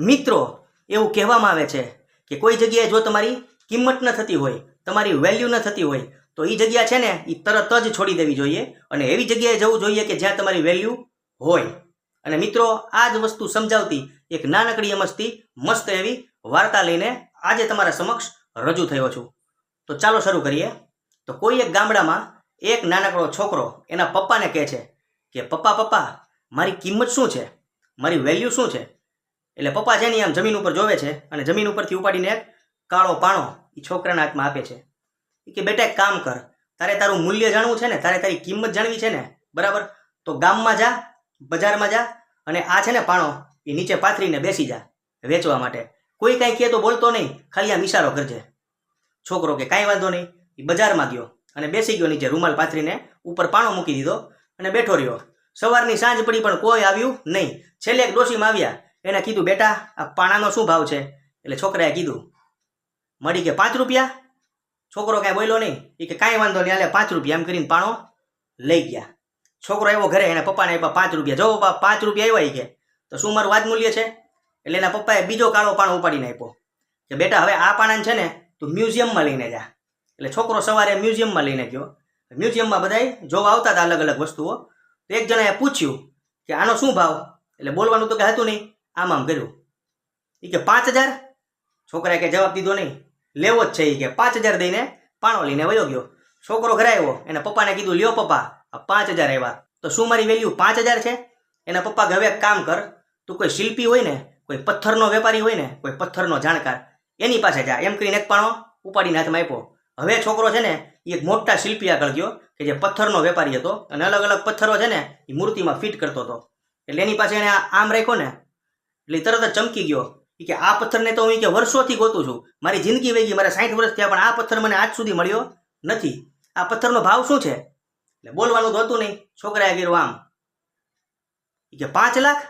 મિત્રો, એવું કહેવામાં આવે છે કે કોઈ જગ્યાએ જો તમારી કિંમત ન થતી હોય, તમારી વેલ્યુ ન થતી હોય, તો એ જગ્યા છે ને એ તરત જ છોડી દેવી જોઈએ અને એવી જગ્યાએ જવું જોઈએ કે જ્યાં તમારી વેલ્યુ હોય. અને મિત્રો, આ જ વસ્તુ સમજાવતી એક નાનકડી મસ્તી મસ્ત એવી વાર્તા લઈને આજે તમારા સમક્ષ રજૂ થયો છું. તો ચાલો શરૂ કરીએ. તો કોઈ એક ગામડામાં એક નાનકડો છોકરો એના પપ્પાને કહે છે કે પપ્પા પપ્પા, મારી કિંમત શું છે, મારી વેલ્યુ શું છે? એટલે પપ્પા છે ને આમ જમીન ઉપર જોવે છે અને જમીન ઉપરથી ઉપાડીને એક કાળો પાણો એ છોકરાના હાથમાં આપે છે. કે બેટા એક કામ કર, તારે તારું મૂલ્ય જાણવું છે ને, તારે તારી કિંમત જાણવી છે ને, બરાબર? તો ગામમાં જા, બજારમાં જા અને આ છે ને પાણો એ નીચે પાથરીને બેસી જા વેચવા માટે. કોઈ કાંઈ કહે તો બોલતો નહીં, ખાલી આમ ઈશારો કરજે. છોકરો કે કાંઈ વાંધો નહીં. એ બજારમાં ગયો અને બેસી ગયો નીચે, રૂમાલ પાથરીને ઉપર પાણો મૂકી દીધો અને બેઠો રહ્યો. સવારની સાંજ પડી પણ કોઈ આવ્યું નહીં. છેલ્લે એક ડોશીમાં આવ્યા. એને કીધું બેટા આ પાણાનો શું ભાવ છે? એટલે છોકરાએ કીધું. મળી કે 5 રૂપિયા. છોકરો કાંઈ બોલ્યો નહીં. એ કે કાંઈ વાંધો નહીં, હાલે 5 રૂપિયા. એમ કરીને પાણો લઈ ગયા. છોકરો આવ્યો ઘરે, એને પપ્પાને આપ્યા 5 રૂપિયા. જો બાપ 5 રૂપિયા આવ્યા. કે તો શું મારું વાદ મૂલ્ય છે? એટલે એના પપ્પાએ બીજો કાળો પાણો ઉપાડીને આપ્યો કે બેટા હવે આ પાણાને છે ને તું મ્યુઝિયમમાં લઈને જા. એટલે છોકરો સવારે મ્યુઝિયમમાં લઈને ગયો. મ્યુઝિયમમાં બધાય જોવા આવતા હતા અલગ અલગ વસ્તુઓ. તો એક જણાએ પૂછ્યું કે આનો શું ભાવ? એટલે બોલવાનું તો કે હતું નહીં, આમ કર્યું. એ કે 5000. છોકરાએ કે જવાબ દીધો નહીં, લેવો જ છે. એ કે 5000 દઈને પાણો લઈને વયો ગયો. છોકરો ઘરે આવ્યો, એના પપ્પાને કીધું લ્યો પપ્પા આ 5000 આવ્યા. તો શું મારી વેલ્યુ 5000 છે? એના પપ્પા કે હવે એક કામ કર, તું કોઈ શિલ્પી હોય ને, કોઈ પથ્થરનો વેપારી હોય ને, કોઈ પથ્થરનો જાણકાર, એની પાસે જા. એમ કરીને એક પાણો ઉપાડીને હાથમાં આપ્યો. હવે છોકરો છે ને એ એક મોટા શિલ્પી આગળ ગયો કે જે પથ્થરનો વેપારી હતો અને અલગ અલગ પથ્થરો છે ને એ મૂર્તિમાં ફિટ કરતો હતો. એટલે એની પાસે એને આમ રાખ્યો ને એટલે તરત જ ચમકી ગયો. એ કે આ પથ્થરને તો હું કે વર્ષોથી ગોતું છું, મારી જિંદગી વહી ગઈ, મારે 60 વર્ષ થયા, પણ આ પથ્થર મને આજ સુધી મળ્યો નથી. આ પથ્થરનો ભાવ શું છે? એટલે બોલવાનું તો હતું નહીં. છોકરાએ કીધું આમ. એ કે 5 લાખ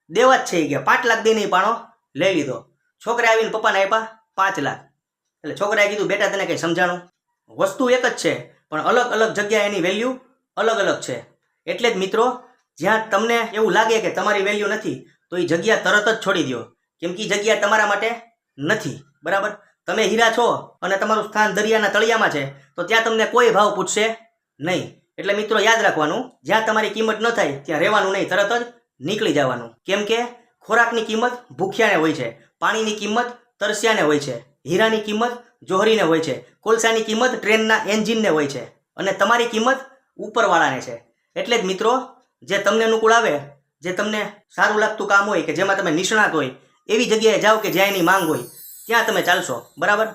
દેવા જ છે. એ કે 5 લાખ દઈને પાણો લઈ લીધો. છોકરા આવીને પપ્પાને આપ્યા 5 લાખ. એટલે છોકરાએ કીધું બેટા તને કંઈ સમજાણું? વસ્તુ એક જ છે પણ અલગ અલગ જગ્યાએ એની વેલ્યુ અલગ અલગ છે. એટલે જ મિત્રો, જ્યાં તમને એવું લાગે કે તમારી વેલ્યુ નથી તો એ જગ્યા તરત જ છોડી દો, કેમ કે એ જગ્યા તમારા માટે નથી. બરાબર? તમે હીરા છો અને તમારું સ્થાન દરિયાના તળિયામાં છે તો ત્યાં તમને કોઈ ભાવ પૂછશે નહીં. એટલે મિત્રો યાદ રાખવાનું, જ્યાં તમારી કિંમત ન થાય ત્યાં રહેવાનું નહીં, તરત જ નીકળી જવાનું. કેમ કે ખોરાકની કિંમત ભૂખ્યાને હોય છે, પાણીની કિંમત તરસ્યાને હોય છે, હીરાની કિંમત જોહરીને હોય છે, કોલસાની કિંમત ટ્રેનના એન્જિનને હોય છે અને તમારી કિંમત ઉપરવાળાને છે. એટલે જ મિત્રો, જે તમને અનુકૂળ આવે, જે તમને સારું લાગતું કામ હોય, કે જેમાં તમે નિષ્ણાત હોય, એવી જગ્યાએ જાઓ કે જ્યાં એની માંગ હોય, ત્યાં તમે ચાલશો. બરાબર?